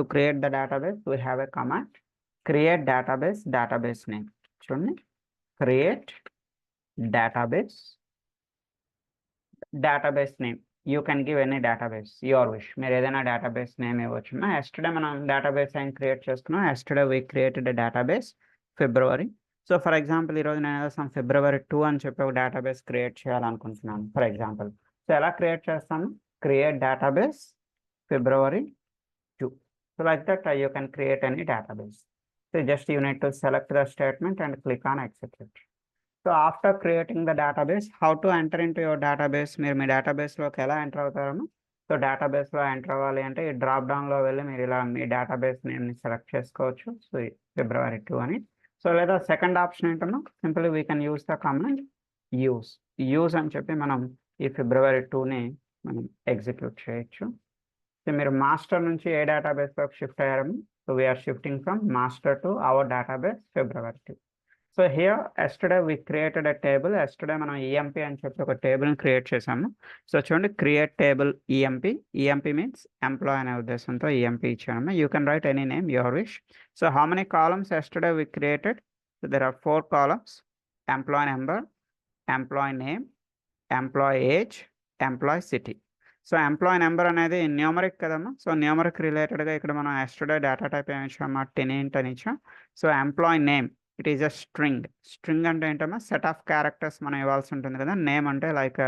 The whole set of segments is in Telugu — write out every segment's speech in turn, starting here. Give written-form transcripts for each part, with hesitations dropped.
To create the database, we have a command create database name. Chudandi, create database name. You can give any database, your wish. మీరు ఏదైనా database name ఇవ్వచ్చు. Yesterday మనం database and create చేసుకున్నాం. Yesterday we created a database February. So for example, ఈరోజు నేను ఏదో some February 2 అని చెప్పి ఒక database create చేయాలనుకుంటున్నాను. For example, so ఎలా create చేస్తాను? Create database February 2. So like that, you can create any database. So just you need to select the statement and click on execute. So after creating the database, how to enter into your database? మీరు మీ database లోకి ఎలా ఎంటర్ అవుతారో, సో database లో ఎంటర్ అవ్వాలి అంటే ఈ డ్రాప్ డౌన్ లో వెళ్ళి మీరు ఇలా మీ database నేమ్ ని సెలెక్ట్ చేసుకోవచ్చు. సో February 2 అని. సో లేదా సెకండ్ ఆప్షన్ ఏంటన్నా, simply we can use the command use అని చెప్పి మనం ఈ February 2 ని మనం ఎగ్జిక్యూట్ చేయొచ్చు. సో మీరు మాస్టర్ నుంచి ఏ database లోకి షిఫ్ట్ అయ్యారో, so we're shifting from master to our database February 2. So here yesterday we created a table. Yesterday మనం EMP అని చెప్పి ఒక టేబుల్ క్రియేట్ చేసాము. సో చూడండి, create table EMP means employee అనే ఉద్దేశంతో EMP ఇచ్చాము. You can write any name your wish. So how many columns yesterday we created? So there are 4 columns: employee number, employee name, employee age, employee city. So employee number అనేది న్యూమరిక్ కదమ్మా. సో న్యూమరిక్ రిలేటెడ్గా ఇక్కడ మనం yesterday డేటా టైప్ ఏమి ఇచ్చామా, టెనెంట్ అని ఇచ్చాం. So employee name, it is a string అంటే ఏంటమ్మా, సెట్ ఆఫ్ క్యారెక్టర్స్ మనం ఇవ్వాల్సి ఉంటుంది కదా. నేమ్ అంటే లైక్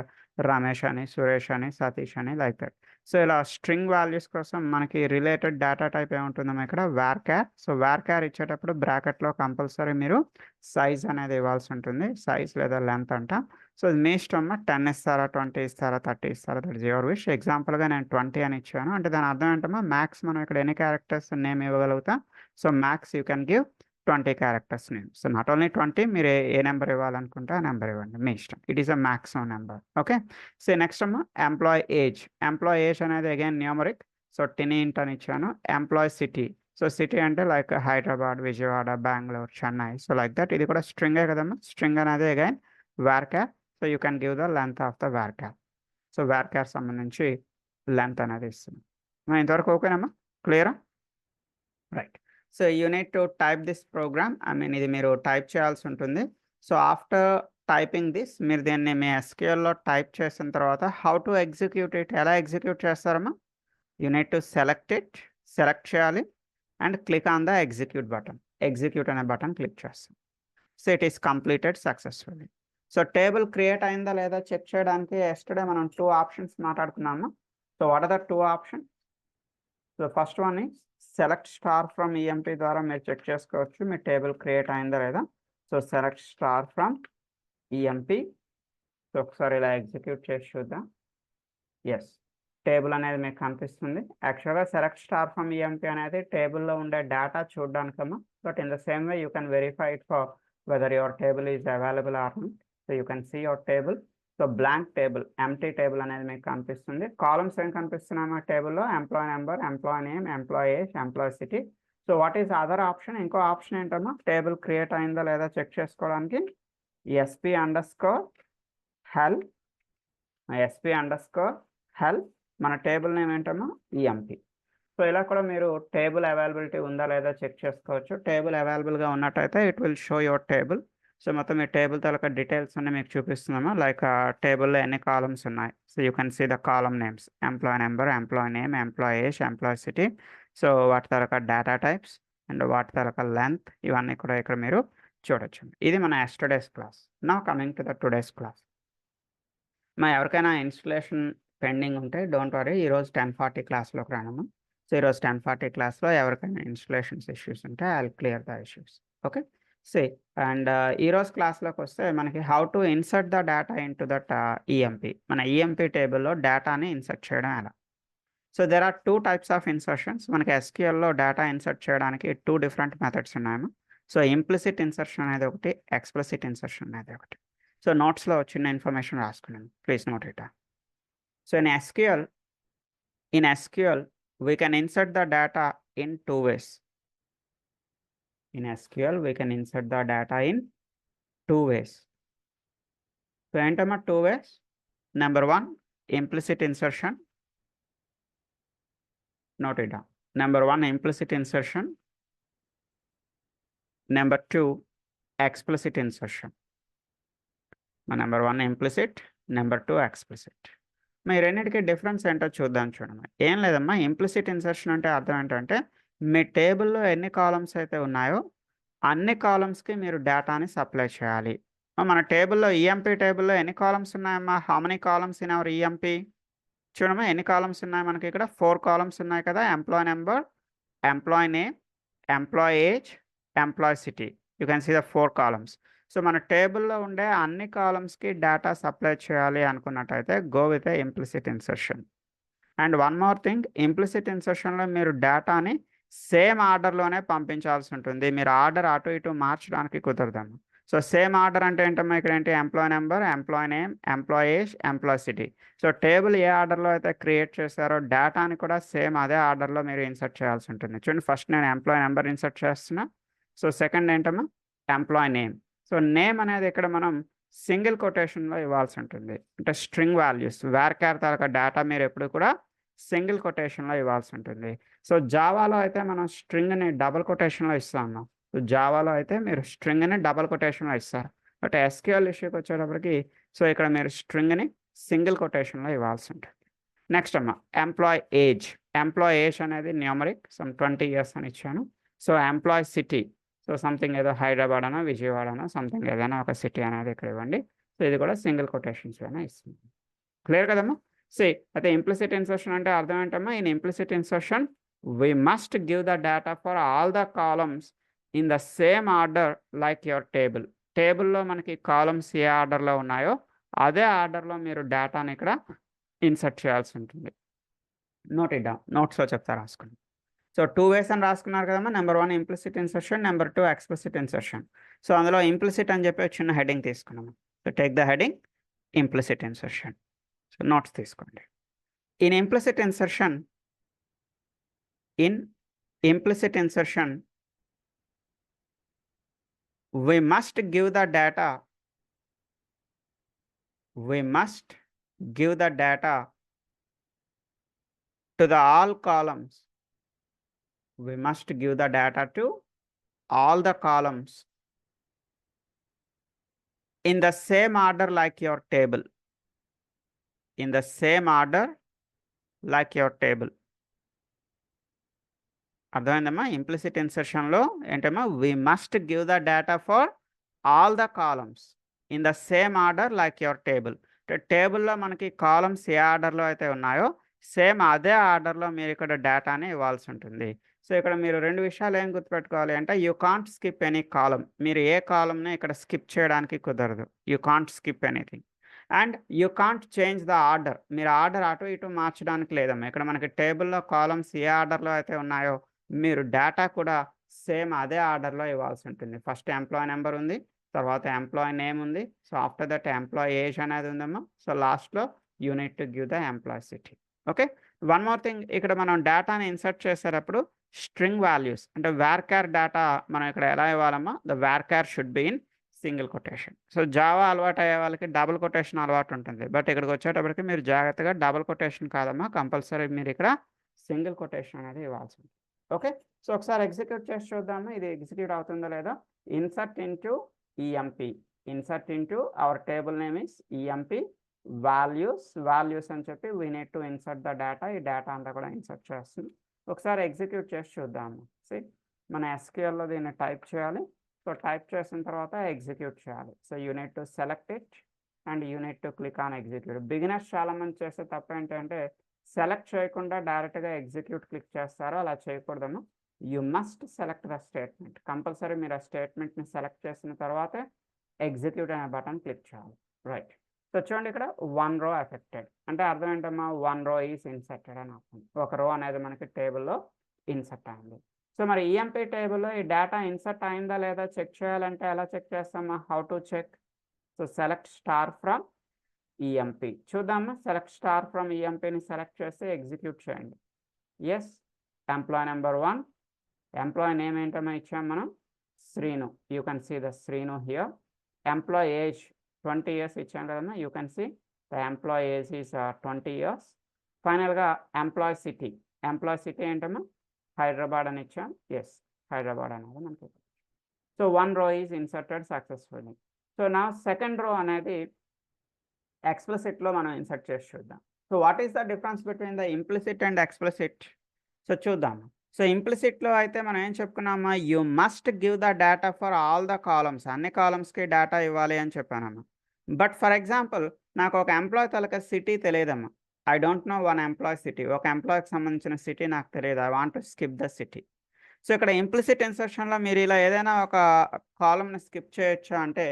రమేష్ అని, సురేష్ అని, సతీష్ అని, లైక్ దట్. సో ఇలా స్ట్రింగ్ వాల్యూస్ కోసం మనకి రిలేటెడ్ డేటా టైప్ ఏముంటుందమ్మా ఇక్కడ, varchar. సో varchar ఇచ్చేటప్పుడు బ్రాకెట్లో కంపల్సరీ మీరు సైజ్ అనేది ఇవ్వాల్సి ఉంటుంది, సైజ్ లేదా లెంత్ అంట. సో మీ ఇష్టం, 10 ఇస్తారా, 20 ఇస్తారా, 30 ఇస్తారా, దట్ ఇస్ యువర్ విష్. ఎగ్జాంపుల్గా నేను 20 అని ఇచ్చాను అంటే దాని అర్థం ఏంటమ్మా, మ్యాక్స్ మనం ఇక్కడ ఎన్ని క్యారెక్టర్స్ నేమ్ ఇవ్వగలుగుతాం. So max you can give 20 characters name. So not only 20, మీరు ఏ నెంబర్ ఇవ్వాలనుకుంటే ఆ నెంబర్ ఇవ్వండి, మీ ఇష్టం. It is a maximum number. Okay. So next అమ్మా ఎంప్లాయీ ఏజ్ అనేది అగైన్ న్యూమరిక్. సో టెనెంట్ అని ఇచ్చాను. ఎంప్లాయీ సిటీ, సో సిటీ అంటే like Hyderabad, Vijayawada, Bengaluru, Chennai. So like that. ఇది కూడా స్ట్రింగే కదమ్మా. స్ట్రింగ్ అనేది again varchar. So you can give the length of the varchar. So varchar సంబంధించి లెంత్ అనేది ఇస్తున్నాం. ఇంతవరకు ఓకేనమ్మా, క్లియరా? Right. So you need to type this program. ఇది మీరు టైప్ చేయాల్సి ఉంటుంది. సో ఆఫ్టర్ టైపింగ్ దిస్, మీరు దీన్ని మీ SQLలో టైప్ చేసిన తర్వాత హౌ టు ఎగ్జిక్యూట్ ఇట్, ఎలా ఎగ్జిక్యూట్ చేస్తారమ్మా, యూ నీడ్ టు సెలెక్ట్ చేయాలి and click on the execute అనే బటన్ క్లిక్ చేస్తాం. So it is completed successfully. So table create అయిందా లేదా చెక్ చేయడానికి yesterday మనం 2 ఆప్షన్స్ మాట్లాడుకున్నాము. So what are the 2 options? So first one is select star from EMP ద్వారా మీరు చెక్ చేసుకోవచ్చు మీ టేబుల్ క్రియేట్ అయిందా లేదా. So select star from EMP. So ఒకసారి ఇలా ఎగ్జిక్యూట్ చేసి చూద్దాం. ఎస్, టేబుల్ అనేది మీకు కనిపిస్తుంది. యాక్చువల్గా సెలెక్ట్ స్టార్ ఫ్రమ్ EMP అనేది టేబుల్లో ఉండే డేటా చూడడానికమ్మా. But in the same way you can verify it for whether your table is available or not. So you can see your table. So blank table, empty table అనేది మీకు కనిపిస్తుంది. కాలమ్స్ ఏం కనిపిస్తున్నామా టేబుల్లో? Employee number, employee name, employee age, employee city. So what is other option? ఇంకో ఆప్షన్ ఏంటమ్మా, టేబుల్ క్రియేట్ అయిందా లేదా చెక్ చేసుకోవడానికి SP_help. మన టేబుల్ నేమ్ ఏంటమ్మా, EMP. సో ఇలా కూడా మీరు టేబుల్ అవైలబిలిటీ ఉందా లేదా చెక్ చేసుకోవచ్చు. టేబుల్ అవైలబుల్గా ఉన్నట్టయితే it will show your table. So మొత్తం మీ టేబుల్ తాలూకా డీటెయిల్స్ అన్నీ మీకు చూపిస్తున్నామా, లైక్ టేబుల్లో ఎన్ని కాలమ్స్ ఉన్నాయి. So you can see the column names, employee number, employee name, employee age, employee city. So వాటి తాలూకా డేటా టైప్స్ అండ్ వాటి తాలూకా లెంత్, ఇవన్నీ కూడా ఇక్కడ మీరు చూడొచ్చు. ఇది మన yesterday's class. Now coming to the today's class. ఎవరికైనా ఇన్స్టలేషన్ పెండింగ్ ఉంటే డోంట్ వరీ, ఈరోజు 10:40 క్లాస్లోకి రానమ్మా. సో ఈరోజు 10:40 క్లాస్లో ఎవరికైనా ఇన్స్టలేషన్స్ ఇష్యూస్ ఉంటే I will clear the issues. Okay. Say and ఈరోజు క్లాస్లోకి వస్తే మనకి how to insert the data into that EMP. మన EMP టేబుల్లో డేటాని ఇన్సర్ట్ చేయడం ఎలా. So there are 2 types of insertions. మనకి SQLలో డేటా ఇన్సర్ట్ చేయడానికి 2 డిఫరెంట్ మెథడ్స్ ఉన్నాయమ్మా. సో ఇంప్లిసిట్ ఇన్సర్షన్ అనేది ఒకటి, ఎక్స్ప్లిసిట్ ఇన్సర్షన్ అనేది ఒకటి. సో నోట్స్లో చిన్న ఇన్ఫర్మేషన్ రాసుకున్నాను, please note it. So in SQL we can insert the data in 2 ways. In SQL we can insert the data in 2 ways. So ఏంటమ్మా 2 ways? Number 1, implicit insertion. Note it down. Number 1 implicit insertion, number 2 explicit insertion. Number 1 implicit, number 2 explicit. మీ రెండింటికి డిఫరెన్స్ ఏంటో చూద్దాం. చూడండి, ఏం లేదమ్మా, ఇంప్లిసిట్ ఇన్సర్షన్ అంటే అర్థం ఏంటంటే మీ టేబుల్లో ఎన్ని కాలమ్స్ అయితే ఉన్నాయో అన్ని కాలమ్స్కి మీరు డేటాని సప్లై చేయాలి. మన టేబుల్లో ఈఎంపీ టేబుల్లో ఎన్ని కాలమ్స్ ఉన్నాయమ్మా? How many columns in our EMP? చూడమ్మా, ఎన్ని కాలమ్స్ ఉన్నాయి మనకి ఇక్కడ? 4 కాలమ్స్ ఉన్నాయి కదా. Employee number, employee name, employee age, employee city. You can see the 4 columns. So మన టేబుల్లో ఉండే అన్ని కాలమ్స్కి డేటా సప్లై చేయాలి అనుకున్నట్టయితే go with a implicit insertion. And one more thing, implicit ఇన్సర్షన్లో మీరు డేటాని సేమ్ ఆర్డర్లోనే పంపించాల్సి ఉంటుంది. మీరు ఆర్డర్ అటు ఇటు మార్చడానికి కుదరదమ్మా. సో సేమ్ ఆర్డర్ అంటే ఏంటమ్మా? ఇక్కడ ఏంటి? Employee number, employee name, employee age, employee city. So table ఏ ఆర్డర్లో అయితే క్రియేట్ చేశారో డేటాని కూడా సేమ్ అదే ఆర్డర్లో మీరు ఇన్సర్ట్ చేయాల్సి ఉంటుంది. చూడండి, ఫస్ట్ నేను ఎంప్లాయ్ నెంబర్ ఇన్సర్ట్ చేస్తున్నా. సో సెకండ్ ఏంటమ్మా? Employee name. సో నేమ్ అనేది ఇక్కడ మనం సింగిల్ కొటేషన్లో ఇవ్వాల్సి ఉంటుంది. అంటే స్ట్రింగ్ వాల్యూస్, వేర్కార్ తాలూకా డేటా మీరు ఎప్పుడు కూడా సింగిల్ కొటేషన్లో ఇవ్వాల్సి ఉంటుంది. సో జావాలో అయితే మనం స్ట్రింగ్ని డబుల్ కొటేషన్లో ఇస్తాము. సో జావాలో అయితే మీరు స్ట్రింగ్ని డబుల్ కొటేషన్లో ఇస్తారు. బట్ ఎస్క్యూఎల్ ఇష్యూకి వచ్చేటప్పటికి సో ఇక్కడ మీరు స్ట్రింగ్ని సింగిల్ కొటేషన్లో ఇవ్వాల్సి ఉంటుంది. నెక్స్ట్ అమ్మా, ఎంప్లాయ్ ఏజ్. ఎంప్లాయ్ ఏజ్ అనేది న్యూమరిక్, సమ్ 20 years అని ఇచ్చాను. So employee city, so something ఏదో హైదరాబాద్ అనో విజయవాడ అనో సంథింగ్ ఏదైనా ఒక సిటీ అనేది ఇక్కడ ఇవ్వండి. సో ఇది కూడా సింగిల్ కొటేషన్స్ అయినా ఇస్తుంది. క్లియర్ కదమ్మా? అయితే ఇంప్లిసిట్ ఇన్సర్షన్ అంటే అర్థం ఏంటమ్మా? In implicit insertion we must give the data for all the columns in the same order like your table. టేబుల్లో మనకి కాలమ్స్ ఏ ఆర్డర్లో ఉన్నాయో అదే ఆర్డర్లో మీరు డేటాని ఇక్కడ ఇన్సర్ట్ చేయాల్సి ఉంటుంది. నోట్ ఇట్ డౌన్, నోట్స్లో చెప్తా రాసుకోండి. సో 2 ways అని రాసుకున్నారు కదమ్మా. Number 1 implicit insertion, number 2 explicit insertion. So అందులో ఇంప్లిసిట్ అని చెప్పి చిన్న హెడింగ్ తీసుకున్నాము. So take the heading implicit insertion. So notes తీసుకోండి. In implicit insertion, we must give the data to the all columns. We must give the data to all the columns in the same order like your table. In the same order like your table. అర్థమైందమ్మా? ఇంప్లిసిట్ ఇన్సర్షన్లో ఏంటమ్మా? We must give the data for all the columns in the same order like your table. టేబుల్లో మనకి కాలమ్స్ ఏ ఆర్డర్లో అయితే ఉన్నాయో సేమ్ అదే ఆర్డర్లో మీరు ఇక్కడ డేటాని ఇవ్వాల్సి ఉంటుంది. సో ఇక్కడ మీరు 2 విషయాలు ఏం గుర్తుపెట్టుకోవాలి అంటే యూ కాంట్ స్కిప్ ఎనీ కాలం. మీరు ఏ కాలంని ఇక్కడ స్కిప్ చేయడానికి కుదరదు. You can't skip anything. And you can't change the order. మీరు ఆర్డర్ అటు ఇటు మార్చడానికి లేదమ్మా. ఇక్కడ మనకి టేబుల్లో కాలమ్స్ ఏ ఆర్డర్లో అయితే ఉన్నాయో మీరు డేటా కూడా సేమ్ అదే ఆర్డర్లో ఇవ్వాల్సి ఉంటుంది. ఫస్ట్ ఎంప్లాయ్ నెంబర్ ఉంది, తర్వాత ఎంప్లాయ్ నేమ్ ఉంది. So after that employee age అనేది ఉందమ్మా. సో లాస్ట్లో you need to give the employee city. Okay, one more thing, ఇక్కడ మనం డేటాని ఇన్సర్ట్ చేసేటప్పుడు స్ట్రింగ్ వాల్యూస్ అంటే వేర్కార్ డేటా మనం ఇక్కడ ఎలా ఇవ్వాలమ్మా? The varchar should be in single quotation. So Java అలవాటు అయ్యే వాళ్ళకి డబుల్ కొటేషన్ అలవాటు ఉంటుంది. బట్ ఇక్కడికి వచ్చేటప్పటికి మీరు జాగ్రత్తగా డబుల్ కొటేషన్ కాదమ్మా, కంపల్సరీ మీరు ఇక్కడ సింగిల్ కొటేషన్ అనేది ఇవ్వాల్సి ఉంటుంది. ఓకే, సో ఒకసారి ఎగ్జిక్యూట్ చేసి చూద్దాము ఇది ఎగ్జిక్యూట్ అవుతుందో లేదో. Insert into EMP. Insert into hour table name is EMP values అని చెప్పి we need to insert the data. ఈ డేటా అంతా కూడా ఇన్సర్ట్ చేస్తుంది. ఒకసారి ఎగ్జిక్యూట్ చేసి చూద్దాము. మన ఎస్క్యూఎల్లో దీన్ని టైప్ చేయాలి. సో టైప్ చేసిన తర్వాత ఎగ్జిక్యూట్ చేయాలి. So you need to select it and you need to click on execute. Beginners చాలా మంది చేసే తప్ప ఏంటంటే సెలెక్ట్ చేయకుండా డైరెక్ట్గా ఎగ్జిక్యూట్ క్లిక్ చేస్తారు. అలా చేయకూడదమ్మా. You must select the statement. Compulsory మీరు ఆ స్టేట్మెంట్ని సెలెక్ట్ చేసిన తర్వాతే ఎగ్జిక్యూట్ అనే బటన్ క్లిక్ చేయాలి. రైట్, సో చూడండి ఇక్కడ 1 row ఎఫెక్టెడ్ అంటే అర్థం ఏంటమ్మా? 1 row ఈస్ ఇన్సర్టెడ్ అని అర్థం. ఒక రో అనేది మనకి టేబుల్లో ఇన్సర్ట్ అయింది. సో మరి ఈఎంపీ టేబుల్లో ఈ డేటా ఇన్సర్ట్ అయిందా లేదా చెక్ చేయాలంటే ఎలా చెక్ చేస్తామా? How to check? So select star from EMP. చూద్దామా? సెలెక్ట్ స్టార్ ఫ్రమ్ ఈఎంపీని సెలెక్ట్ చేసి ఎగ్జిక్యూట్ చేయండి. Yes, employee number 1, employee name ఏంటమ్మా ఇచ్చాం మనం? Srinu. You can see the Srinu here. Employee age 20 years ఇచ్చాం కదమ్మా. You can see the employee age is 20 years. ఫైనల్గా ఎంప్లాయ్ సిటీ. ఎంప్లాయ్ సిటీ ఏంటమ్మా? హైదరాబాద్ అని ఇచ్చాం. ఎస్, హైదరాబాద్ అనేది మనకి. So 1 row is inserted successfully. So నా సెకండ్ రో అనేది ఎక్స్ప్లిసిట్లో మనం ఇన్సర్ట్ చేసి చూద్దాం. So what is the difference between the implicit and explicit? So చూద్దాము. సో ఇంప్లిసిట్లో అయితే మనం ఏం చెప్పుకున్నామా, you must give the data for all the columns, అన్ని కాలమ్స్కి డేటా ఇవ్వాలి అని చెప్పానమ్మా. బట్ ఫర్ ఎగ్జాంపుల్ నాకు ఒక ఎంప్లాయ్ తలక సిటీ తెలియదమ్మా. I don't know one employee city. ఒక ఎంప్లాయ్కి సంబంధించిన సిటీ నాకు తెలియదు. I want to skip the city. So ఇక్కడ ఇంప్లిసిట్ ఇన్సర్షన్లో మీరు ఇలా ఏదైనా ఒక కాలమ్ని స్కిప్ చేయొచ్చా అంటే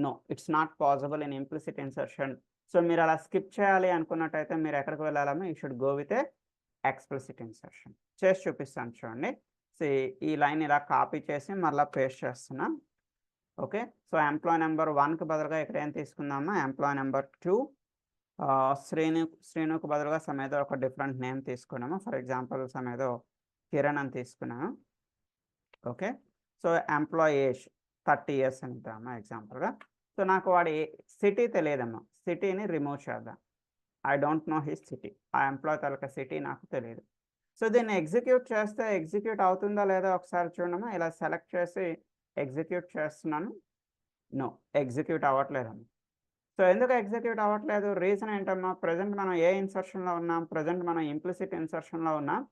no, it's not possible in implicit insertion. So మీరు అలా స్కిప్ చేయాలి అనుకున్నట్టయితే మీరు ఎక్కడికి వెళ్ళాలమ్మా, you should go with a explicit insertion. చేసి చూపిస్తాను చూడండి. సో ఈ లైన్ ఇలా కాపీ చేసి మళ్ళీ పేస్ట్ చేస్తున్నాం. ఓకే, సో ఎంప్లాయ్ నెంబర్ 1కి బదులుగా ఇక్కడ ఏం తీసుకుందామా, ఎంప్లాయ్ నెంబర్ 2 శ్రీనుకు బదులుగా సమేదో ఒక డిఫరెంట్ నేమ్ తీసుకున్నాము. ఫర్ ఎగ్జాంపుల్ సమేదో కిరణ్ అని తీసుకున్నాము. Okay, so employee age 30 years అని ఇద్దామా ఎగ్జాంపుల్గా. సో నాకు వాడి సిటీ తెలియదమ్మా, సిటీని రిమూవ్ చేద్దాం. I don't no his city. ఆ ఎంప్లాయ్ తాలూకా సిటీ నాకు తెలియదు. సో దీన్ని ఎగ్జిక్యూట్ చేస్తే ఎగ్జిక్యూట్ అవుతుందా లేదా ఒకసారి చూడమ్మా. ఇలా సెలెక్ట్ చేసి ఎగ్జిక్యూట్ చేస్తున్నాను. నో, ఎగ్జిక్యూట్ అవ్వట్లేదమ్మా. సో ఎందుకు ఎగ్జిక్యూట్ అవ్వట్లేదు, రీజన్ ఏంటమ్మా, ప్రజెంట్ మనం ఏ ఇన్సర్షన్లో ఉన్నాం, ప్రజెంట్ మనం ఇంప్లిసిట్ ఇన్సర్షన్లో ఉన్నాం.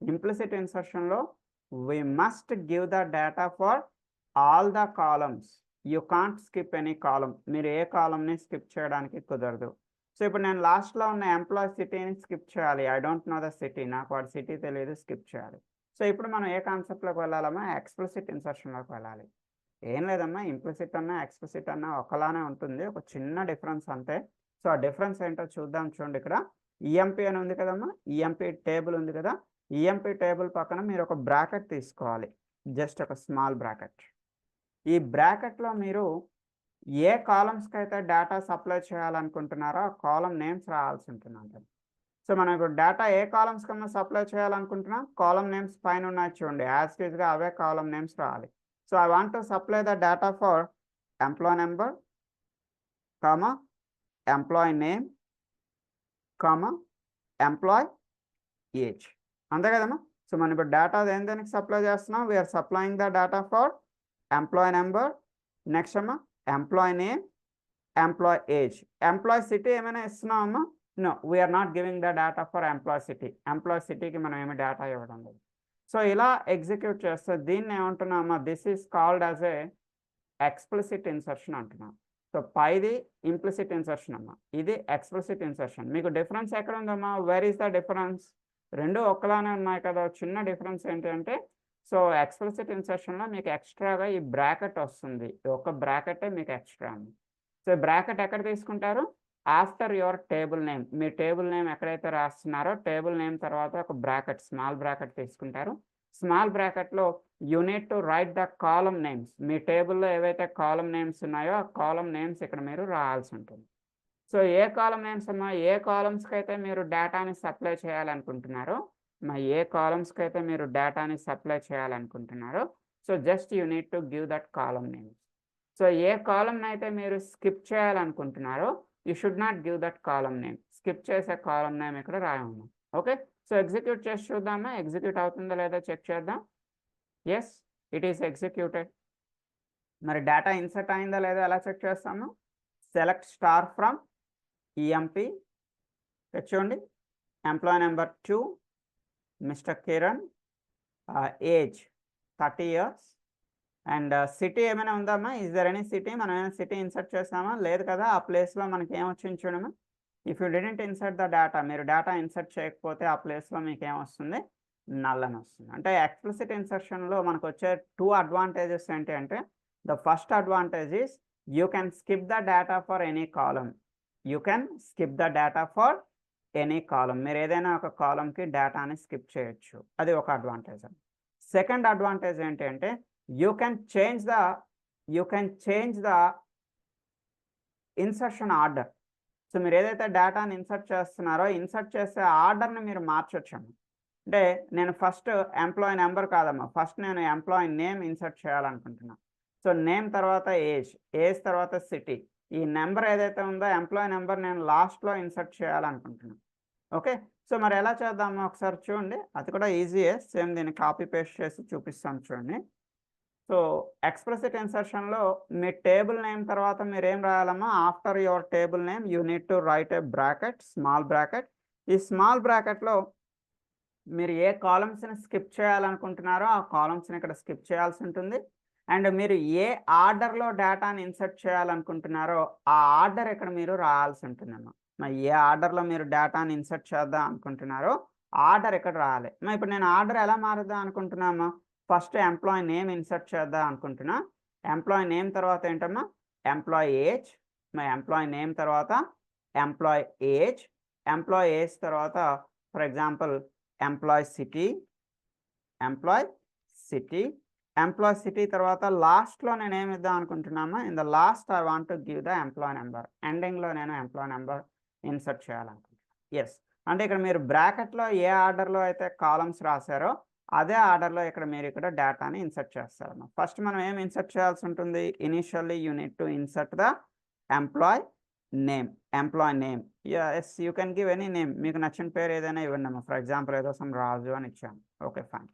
ఇంప్లిసిట్ ఇన్సర్షన్లో we must give the data for all the columns. You can't skip any column. మీరు ఏ కాలమ్ని స్కిప్ చేయడానికి కుదరదు. సో ఇప్పుడు నేను లాస్ట్లో ఉన్న ఎంప్లాయ్ సిటీని స్కిప్ చేయాలి. I don't know the city, నాకు వాడి సిటీ తెలియదు, స్కిప్ చేయాలి. సో ఇప్పుడు మనం ఏ కాన్సెప్ట్లోకి వెళ్ళాలమ్మా, ఎక్స్ప్లిసిట్ ఇన్సర్షన్లోకి వెళ్ళాలి. ఏం లేదమ్మా, ఇంప్లిసిట్ అన్నా ఎక్స్ప్లిసిట్ అన్నా ఒకలానే ఉంటుంది, ఒక చిన్న డిఫరెన్స్ అంతే. సో ఆ డిఫరెన్స్ ఏంటో చూద్దాం. చూడండి, ఇక్కడ ఈఎంపీ అని ఉంది కదమ్మా, ఈఎంపీ టేబుల్ ఉంది కదా. ఈఎంపీ టేబుల్ పక్కన మీరు ఒక బ్రాకెట్ తీసుకోవాలి, జస్ట్ ఒక స్మాల్ బ్రాకెట్. ఈ బ్రాకెట్లో మీరు ఏ కాలమ్స్కి అయితే డేటా సప్లై చేయాలనుకుంటున్నారో ఆ కాలమ్ నేమ్స్ రావాల్సి ఉంటుంది. సో మనం ఇప్పుడు డేటా ఏ కాలమ్స్ కన్నా సప్లై చేయాలనుకుంటున్నాం, కాలమ్ నేమ్స్ పైన ఉన్నాయి చూడండి, యాజ్ టీజ్గా అవే కాలమ్ నేమ్స్ రావాలి. So I want to supply the data for employee number, comma employee name, comma employee age. అంతే కదమ్మా. సో మనం ఇప్పుడు డేటా దేనికి సప్లై చేస్తున్నాం, we are supplying the data for employee number, next అమ్మా employee name, employee age. Employee city ఏమైనా ఇస్తున్నామమ్మా, no, we are not giving the data for employee city. Employee సిటీకి మనం ఏమి డేటా ఇవ్వడం లేదు. సో ఇలా ఎగ్జిక్యూట్ చేస్తే దీన్ని ఏమంటున్నామా, this is called as a explicit insertion అంటున్నాం. సో పైది ఇంప్లిసిట్ ఇన్సర్షన్ అమ్మా, ఇది ఎక్స్ప్లిసిట్ ఇన్సర్షన్. మీకు డిఫరెన్స్ ఎక్కడ ఉందమ్మా, వేర్ ఈస్ ద డిఫరెన్స్? రెండు ఒకలానే ఉన్నాయి కదా, చిన్న డిఫరెన్స్ ఏంటంటే, సో ఎక్స్ప్లిసిట్ ఇన్సర్షన్లో మీకు ఎక్స్ట్రాగా ఈ బ్రాకెట్ వస్తుంది, ఒక బ్రాకెటే మీకు ఎక్స్ట్రా ఉంది. సో బ్రాకెట్ ఎక్కడ తీసుకుంటారు, ఆఫ్టర్ యువర్ టేబుల్ నేమ్. మీ టేబుల్ నేమ్ ఎక్కడైతే రాస్తున్నారో టేబుల్ నేమ్ తర్వాత ఒక బ్రాకెట్, స్మాల్ బ్రాకెట్ తీసుకుంటారు. స్మాల్ బ్రాకెట్లో you need to write the column names. మీ టేబుల్లో ఏవైతే కాలమ్ నేమ్స్ ఉన్నాయో ఆ కాలమ్ నేమ్స్ ఇక్కడ మీరు రాయాల్సి ఉంటుంది. సో ఏ కాలమ్ నేమ్స్ అమ్మా, ఏ కాలమ్స్కి అయితే మీరు డేటాని సప్లై చేయాలనుకుంటున్నారో, ఏ కాలమ్స్కి అయితే మీరు డేటాని సప్లై చేయాలనుకుంటున్నారో, so just you need to give that column names. So ఏ కాలమ్ని అయితే మీరు స్కిప్ చేయాలనుకుంటున్నారో you should not give that column name. Skip చేసే కాలమ్ నేమ్ ఇక్కడ రాయము. ఓకే, సో ఎగ్జిక్యూట్ చేసి చూద్దామా, ఎగ్జిక్యూట్ అవుతుందో లేదో చెక్ చేద్దాం. Yes, it is executed. మరి డేటా ఇన్సర్ట్ అయిందా లేదా ఎలా చెక్ చేస్తాము, సెలెక్ట్ స్టార్ ఫ్రమ్ ఈఎంపీ, చూడండి employee number 2 mister Kiran, age 30 years, and city ఏమైనా ఉందామా, ఈజ్ దర్ ఎనీ సిటీ? మనం ఏమైనా సిటీ ఇన్సర్ట్ చేసామా, లేదు కదా. ఆ ప్లేస్లో మనకి ఏమొచ్చింది చూడమా, if you didn't insert the data, మీరు డేటా ఇన్సర్ట్ చేయకపోతే ఆ ప్లేస్లో మీకు ఏమొస్తుంది, నల్ అని వస్తుంది. అంటే ఎక్స్ప్లిసిట్ ఇన్సర్షన్లో మనకు వచ్చే 2 అడ్వాంటేజెస్ ఏంటి అంటే, the first advantage is you can skip the data for any column. You can skip the data for any column. మీరు ఏదైనా ఒక కాలమ్కి డేటాని స్కిప్ చేయొచ్చు, అది ఒక అడ్వాంటేజ్. సెకండ్ అడ్వాంటేజ్ ఏంటి అంటే, you can change the insertion order. So మీరు ఏదైతే డేటాని ఇన్సర్ట్ చేస్తున్నారో ఇన్సర్ట్ చేసే ఆర్డర్ని మీరు మార్చొచ్చు. అంటే నేను ఫస్ట్ ఎంప్లాయీ నెంబర్ కాదమ్మా, ఫస్ట్ నేను ఎంప్లాయీ నేమ్ ఇన్సర్ట్ చేయాలనుకుంటున్నాను. సో నేమ్ తర్వాత ఏజ్ తర్వాత సిటీ. ఈ నెంబర్ ఏదైతే ఉందో ఎంప్లాయీ నెంబర్ నేను లాస్ట్లో ఇన్సర్ట్ చేయాలనుకుంటున్నాను. ఓకే, సో మరి ఎలా చేద్దాము ఒకసారి చూడండి, అది కూడా ఈజీయే, సేమ్ దీన్ని కాపీ పేస్ట్ చేసి చూపిస్తాను చూడండి. సో ఎక్స్ప్లిసిట్ ఇన్సర్షన్లో మీ టేబుల్ నేమ్ తర్వాత మీరు ఏం రాయాలమ్మా, after your table name you need to write a bracket, small bracket. ఈ స్మాల్ బ్రాకెట్లో మీరు ఏ కాలమ్స్ని స్కిప్ చేయాలనుకుంటున్నారో ఆ కాలమ్స్ని ఇక్కడ స్కిప్ చేయాల్సి ఉంటుంది. అండ్ మీరు ఏ ఆర్డర్లో డేటాని ఇన్సర్ట్ చేయాలనుకుంటున్నారో ఆ ఆర్డర్ ఇక్కడ మీరు రాయాల్సి ఉంటుందమ్మా. మరి ఏ ఆర్డర్లో మీరు డేటాని ఇన్సర్ట్ చేద్దాం అనుకుంటున్నారో ఆర్డర్ ఇక్కడ రాయాలి. మరి ఇప్పుడు నేను ఆర్డర్ ఎలా మారుద్దాం అనుకుంటున్నామా, ఫస్ట్ ఎంప్లాయీ నేమ్ ఇన్సర్ట్ చేద్దాం అనుకుంటున్నా. ఎంప్లాయీ నేమ్ తర్వాత ఏంటమ్మా, ఎంప్లాయీ ఏజ్. మరి ఎంప్లాయీ నేమ్ తర్వాత ఎంప్లాయీ ఏజ్. ఎంప్లాయీ ఏజ్ తర్వాత for example employee city, employee city. Employee city తర్వాత లాస్ట్లో నేను ఏమి ఇద్దాం అనుకుంటున్నామా, in the last I want to give the employee number. ఎండింగ్లో నేను ఎంప్లాయీ నెంబర్ ఇన్సర్ట్ చేయాలనుకుంటున్నాను. ఎస్, అంటే ఇక్కడ మీరు బ్రాకెట్లో ఏ ఆర్డర్లో అయితే కాలమ్స్ రాశారో అదే ఆర్డర్లో ఇక్కడ మీరు ఇక్కడ డేటాని ఇన్సర్ట్ చేస్తారమ్మా. ఫస్ట్ మనం ఏం ఇన్సర్ట్ చేయాల్సి ఉంటుంది, initially you need to insert the employee name. Employee name, yes you can give any name, మీకు నచ్చిన పేరు ఏదైనా ఇవ్వండి అమ్మా. ఫర్ ఎగ్జాంపుల్ ఏదో సమ్ రాజు అని ఇచ్చాను, okay fine.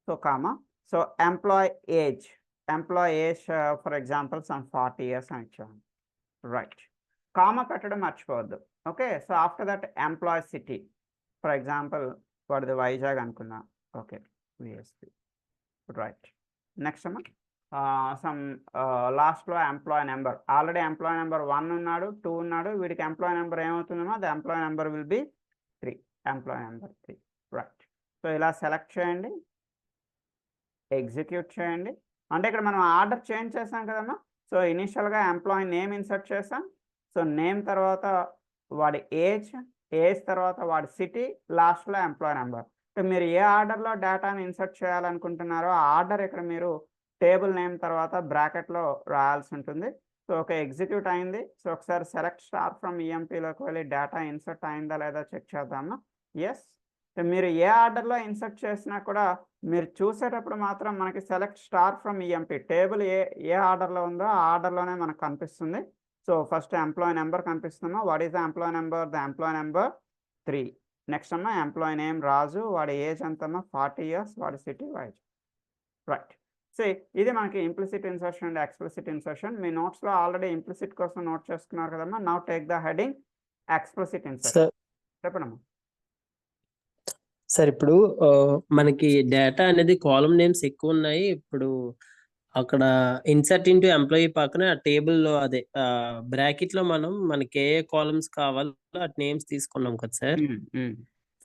So comma, so employee age, employee age for example some 40 years అని ఇచ్చాను, రైట్. కామా పెట్టడం మర్చిపోవద్దు, okay. So after that employee city, for example వాడిది వైజాగ్ అనుకుందాం, ఓకే విఎస్పి, రైట్. నెక్స్ట్ అమ్మా సమ్ లాస్ట్లో employee number, already employee number 1 ఉన్నాడు, 2 ఉన్నాడు, వీడికి ఎంప్లాయీ నెంబర్ ఏమవుతుందమ్మా, the employee number will be 3, employee number 3, right. So ఇలా సెలెక్ట్ చేయండి, ఎగ్జిక్యూట్ చేయండి. అంటే ఇక్కడ మనం ఆర్డర్ చేంజ్ చేసాం కదమ్మా. సో ఇనిషియల్గా ఎంప్లాయీ నేమ్ ఇన్సర్ట్ చేసాం. సో నేమ్ తర్వాత వాడి ఏజ్, ఏజ్ తర్వాత వాడి సిటీ, లాస్ట్లో ఎంప్లాయీ నెంబర్. సో మీరు ఏ ఆర్డర్లో డేటాని ఇన్సర్ట్ చేయాలనుకుంటున్నారో ఆ ఆర్డర్ ఇక్కడ మీరు టేబుల్ నేమ్ తర్వాత బ్రాకెట్లో రాయాల్సి ఉంటుంది. సో ఓకే, ఎగ్జిక్యూట్ అయింది. సో ఒకసారి సెలెక్ట్ స్టార్ ఫ్రమ్ ఈఎంపీలోకి వెళ్ళి డేటా ఇన్సర్ట్ అయిందా లేదా చెక్ చేద్దామా. ఎస్, మీరు ఏ ఆర్డర్లో ఇన్సర్ట్ చేసినా కూడా మీరు చూసేటప్పుడు మాత్రం మనకి select star from EMP table ఏ ఆర్డర్లో ఉందో ఆ ఆర్డర్లోనే మనకు కనిపిస్తుంది. సో ఫస్ట్ ఎంప్లాయీ నెంబర్ కనిపిస్తుందమ్మా. What is the employee number, the employee number 3. Next అమ్మా ఎంప్లాయీ నేమ్ రాజు, వాడి ఏజ్ ఎంతమ్మా 40 years, వాడి సిటీ వైజ్, రైట్. సో ఇది మనకి implicit insertion and explicit insertion. మీ నోట్స్లో ఆల్రెడీ ఇంప్లిసిట్ కోసం నోట్ చేసుకున్నారు కదమ్మా. Now take the heading explicit insertion. చెప్పండమ్మా సార్. ఇప్పుడు మనకి డేటా అనేది కాలమ్ నేమ్స్ ఎక్కువ ఉన్నాయి. ఇప్పుడు అక్కడ ఇన్సర్ట్ ఇంటూ ఎంప్లాయీ పక్కన టేబుల్ లో అదే బ్రాకెట్ లో మనం మనకి ఏ కాలమ్స్ కావాలో అటు నేమ్స్ తీసుకున్నాం కదా సార్.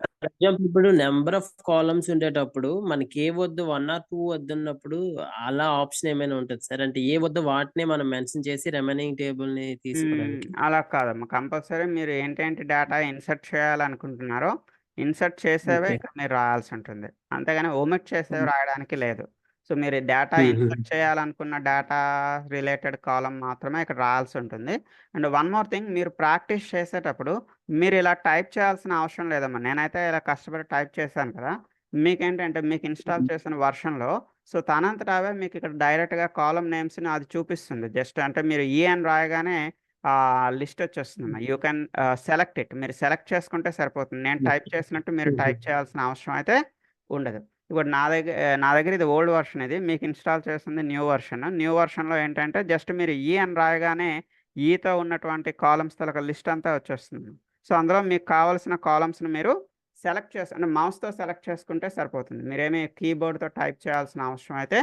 ఫర్ ఎగ్జాంపుల్ ఇప్పుడు నెంబర్ ఆఫ్ కాలమ్స్ ఉండేటప్పుడు మనకి ఏ వద్దు 1 or 2 వద్దు ఉన్నప్పుడు అలా ఆప్షన్ ఏమైనా ఉంటుంది సార్? అంటే ఏ వద్దు వాటినే మనం మెన్షన్ చేసి రిమైనింగ్ టేబుల్ ని తీసుకోవడానికి. అలా కాదమ్మా, కంపల్సరీ మీరు ఏంటేంటి డేటా ఇన్సర్ట్ చేయాలనుకుంటున్నారో ఇన్సర్ట్ చేసేవే ఇక్కడ మీరు రాయాల్సి ఉంటుంది, అంతేగాని ఒమిట్ చేసేవి రాయడానికి లేదు. సో మీరు డేటా ఇన్సర్ట్ చేయాలనుకున్న డేటా రిలేటెడ్ కాలం మాత్రమే ఇక్కడ రాయాల్సి ఉంటుంది. అండ్ వన్ మోర్ థింగ్, మీరు ప్రాక్టీస్ చేసేటప్పుడు మీరు ఇలా టైప్ చేయాల్సిన అవసరం లేదమ్మా. నేనైతే ఇలా కష్టపడి టైప్ చేశాను కదా, మీకేంటంటే మీకు ఇన్స్టాల్ చేసిన వర్షన్లో సో తనంతట అవే మీకు ఇక్కడ డైరెక్ట్గా కాలమ్ నేమ్స్ని అది చూపిస్తుంది. జస్ట్ అంటే మీరు ఈ అని రాయగానే లిస్ట్ వచ్చేస్తుందమ్మా. యూ కెన్ సెలెక్ట్ ఇట్, మీరు సెలెక్ట్ చేసుకుంటే సరిపోతుంది. నేను టైప్ చేసినట్టు మీరు టైప్ చేయాల్సిన అవసరం అయితే ఉండదు. ఇప్పుడు నా దగ్గర ఇది ఓల్డ్ వర్షన్, ఇది మీకు ఇన్స్టాల్ చేస్తుంది న్యూ వర్షన్. న్యూ వర్షన్లో ఏంటంటే జస్ట్ మీరు ఈ అని రాయగానే ఈతో ఉన్నటువంటి కాలమ్స్ ఒక లిస్ట్ అంతా వచ్చేస్తుంది. సో అందులో మీకు కావాల్సిన కాలమ్స్ని మీరు సెలెక్ట్ చేసి అంటే మౌస్తో సెలెక్ట్ చేసుకుంటే సరిపోతుంది. మీరేమీ కీబోర్డ్తో టైప్ చేయాల్సిన అవసరం అయితే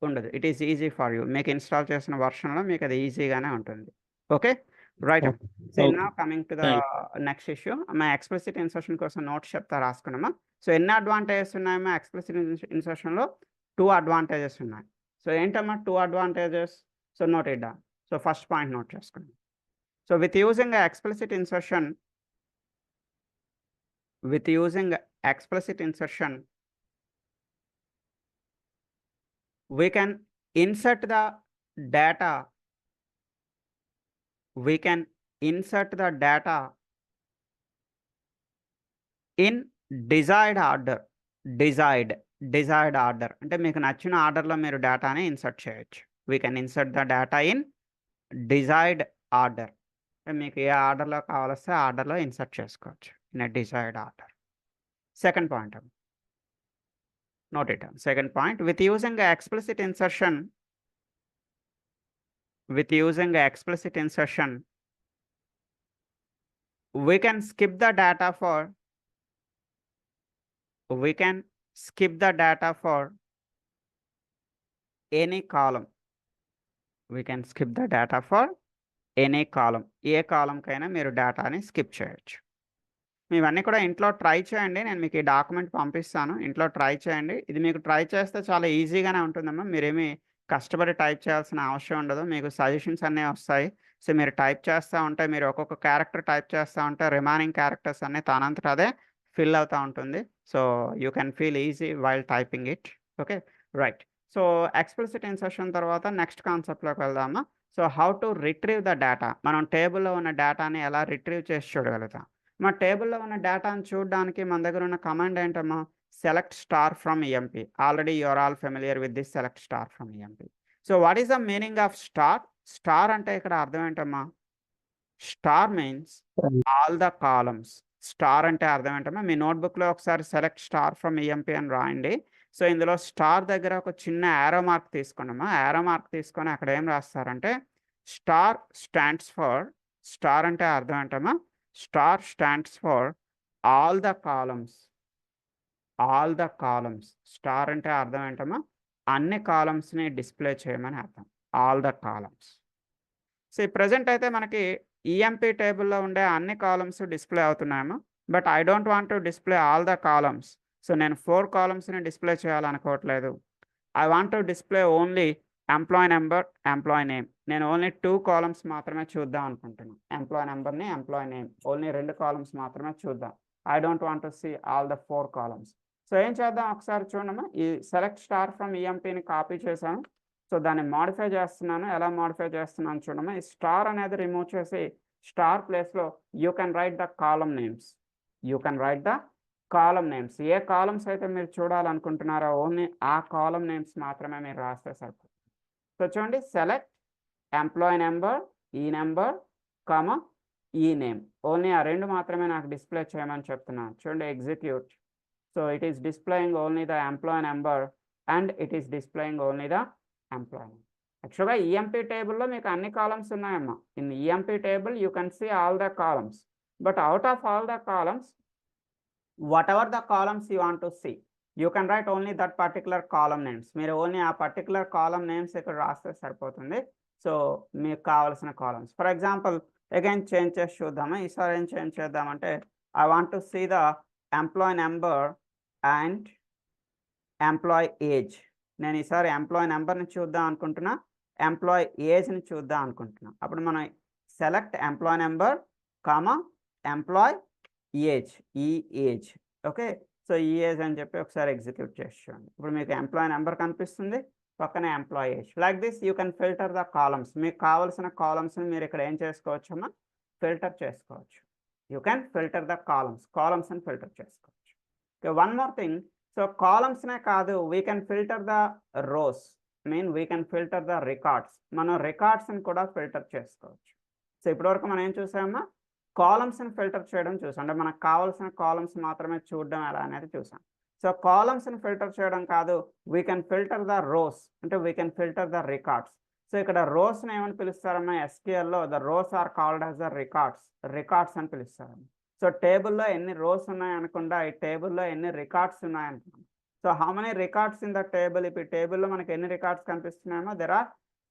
ఉండదు. It is easy for you. మీకు ఇన్స్టాల్ చేసిన వర్షన్లో మీకు అది ఈజీగానే ఉంటుంది. Okay right. So now coming to the next issue, మా ఎక్స్ప్లిసిట్ ఇన్సర్షన్ కోసం నోట్స్ చెప్తా రాసుకున్నామా. సో ఎన్ని అడ్వాంటేజెస్ ఉన్నాయమ్మా ఎక్స్ప్లిసిట్ ఇన్సర్షన్లో? 2 అడ్వాంటేజెస్ ఉన్నాయి. సో ఏంటమ్మా 2 advantages? So note it down. So first point note చేసుకున్నాం. So with using explicit insertion, with using explicit insertion we can insert the data, we can insert the data in desired order. desired order అంటే మీకు నచ్చిన ఆర్డర్లో మీరు డేటాని ఇన్సర్ట్ చేయొచ్చు. we can insert the data in desired order. మీకు ఏ ఆర్డర్లో కావాల్స్తే ఆర్డర్లో ఇన్సర్ట్ చేసుకోవచ్చు in a desired order. Second point, note it down. Second point, with using explicit insertion, we can skip the data for any column. We can skip the data for any column. ఏ కాలం కైనా మీరు డేటాని స్కిప్ చేయొచ్చు. ఇవన్నీ కూడా ఇంట్లో ట్రై చేయండి. నేను మీకు ఈ డాక్యుమెంట్ పంపిస్తాను. ఇంట్లో ట్రై చేయండి. ఇది మీకు ట్రై చేస్తే చాలా ఈజీగానే ఉంటుందమ్మా. మీరేమీ కష్టపడి టైప్ చేయాల్సిన అవసరం ఉండదు. మీకు సజెషన్స్ అన్నీ వస్తాయి. సో మీరు టైప్ చేస్తూ ఉంటే, మీరు ఒక్కొక్క క్యారెక్టర్ టైప్ చేస్తూ ఉంటే రిమైనింగ్ క్యారెక్టర్స్ అన్నీ తానంతట అదే ఫిల్ అవుతూ ఉంటుంది. So you can feel easy while typing it. Okay, right. So explicit insertion తర్వాత నెక్స్ట్ కాన్సెప్ట్లోకి వెళ్దామా. So how to retrieve the data. మనం టేబుల్లో ఉన్న డేటాని ఎలా రిట్రీవ్ చేసి చూడగలుగుతాం. మా టేబుల్లో ఉన్న డేటాను చూడడానికి మన దగ్గర ఉన్న కమాండ్ ఏంటమ్మా, select star from EMP. Already you're all familiar with this select star from EMP. So what is the meaning of star? Star అంటే ఇక్కడ అర్థం ఏంటమ్మా, star means all the columns. Star అంటే అర్థం ఏంటమ్మా, మీ నోట్బుక్లో ఒకసారి సెలెక్ట్ స్టార్ ఫ్రమ్ ఈఎంపీ అని రాయండి. సో ఇందులో స్టార్ దగ్గర ఒక చిన్న యారో మార్క్ తీసుకోండమ్మా. యారో మార్క్ తీసుకొని అక్కడ ఏం రాస్తారంటే స్టార్ స్టాండ్స్ ఫర్, స్టార్ అంటే అర్థం ఏంటమ్మా, star stands for all the columns. All the columns. Star అంటే అర్థం ఏంటమ్మా, అన్ని కాలమ్స్ని డిస్ప్లే చేయమని అర్థం. All the columns. సో ఈ ప్రజెంట్ అయితే మనకి ఈఎంపీ టేబుల్లో ఉండే అన్ని కాలమ్స్ డిస్ప్లే అవుతున్నాయేమో. But I don't want to display all the columns. So నేను 4 కాలమ్స్ని డిస్ప్లే చేయాలనుకోవట్లేదు. I want to display only employee number, employee name. నేను ఓన్లీ 2 కాలమ్స్ మాత్రమే చూద్దాం అనుకుంటున్నాను. ఎంప్లాయ్ నెంబర్ని, ఎంప్లాయ్ నేమ్, ఓన్లీ 2 కాలమ్స్ మాత్రమే చూద్దాం. I don't want to see all the 4 columns. So ఏం చేద్దాం ఒకసారి చూడమ్మా. ఈ సెలెక్ట్ స్టార్ ఫ్రమ్ ఈఎంపీని కాపీ చేశాను. సో దాన్ని మాడిఫై చేస్తున్నాను. ఎలా మాడిఫై చేస్తున్నాను చూడమ్మా. ఈ స్టార్ అనేది రిమూవ్ చేసి స్టార్ ప్లేస్లో you can write the column names. You can write the column names. ఏ కాలమ్స్ అయితే మీరు చూడాలనుకుంటున్నారో ఓన్లీ ఆ కాలమ్ నేమ్స్ మాత్రమే మీరు రాస్తే సరిపోతుంది. సో చూడండి, సెలెక్ట్ ఎంప్లాయ్ నెంబర్, ఈ నెంబర్, కామా ఈ నేమ్. ఓన్లీ ఆ 2 మాత్రమే నాకు డిస్ప్లే చేయమని చెప్తున్నాను. చూడండి, execute. So it is displaying only the employee number and it is displaying only the employee name. యాక్చువల్గా ఈఎంపీ టేబుల్లో మీకు అన్ని కాలమ్స్ ఉన్నాయమ్మా. In EMP table you can see all the columns. But out of all the columns, whatever the columns you want to see, you can write only that particular column names. మీరు ఓన్లీ ఆ పర్టికులర్ కాలమ్ నేమ్స్ ఇక్కడ రాస్తే సరిపోతుంది. సో మీకు కావాల్సిన columns, for example again change చేసి చూద్దామా. ఈసారి ఏం చేంజ్ చేద్దామంటే I want to see the employee number and employee age. నేను ఈసారి ఎంప్లాయ్ నెంబర్ని చూద్దాం అనుకుంటున్నా, ఎంప్లాయ్ ఏజ్ని చూద్దాం అనుకుంటున్నా. అప్పుడు మనం select employee number, comma employee age, ఈ ఏజ్. ఓకే, సో ఈ ఏజ్ అని చెప్పి ఒకసారి ఎగ్జిక్యూట్ చేసి చూడండి. ఇప్పుడు మీకు ఎంప్లాయ్ నెంబర్ కనిపిస్తుంది, పక్కనే employee age. Like this you can filter the columns. మీకు కావాల్సిన కాలమ్స్ని మీరు ఇక్కడ ఏం చేసుకోవచ్చు అమ్మా, ఫిల్టర్ చేసుకోవచ్చు. You can filter the columns. కాలమ్స్ని ఫిల్టర్ చేసుకోవచ్చు. Okay, one more thing. So కాలమ్స్నే కాదు, we can filter the rows, we can filter the records. మనం రికార్డ్స్ని కూడా ఫిల్టర్ చేసుకోవచ్చు. సో ఇప్పటివరకు మనం ఏం చూసామమ్మా, కాలమ్స్ని ఫిల్టర్ చేయడం చూసాం. అంటే మనకు కావాల్సిన కాలమ్స్ మాత్రమే చూడడం ఎలా అనేది చూసాం. సో కాలమ్స్ని ఫిల్టర్ చేయడం కాదు, we can filter the rows, అంటే we can filter the records. So ఇక్కడ రోస్ని ఏమని పిలుస్తారమ్మా, ఎస్క్యూఎల్లో the rows are called as the records. Records అని పిలుస్తారమ్మా. సో టేబుల్లో ఎన్ని రోస్ ఉన్నాయనుకుండా ఈ టేబుల్లో ఎన్ని రికార్డ్స్ ఉన్నాయనుకున్నాం. So how many records in the table. ఇప్పుడు టేబుల్లో మనకి ఎన్ని రికార్డ్స్ కనిపిస్తున్నాయేమో, there are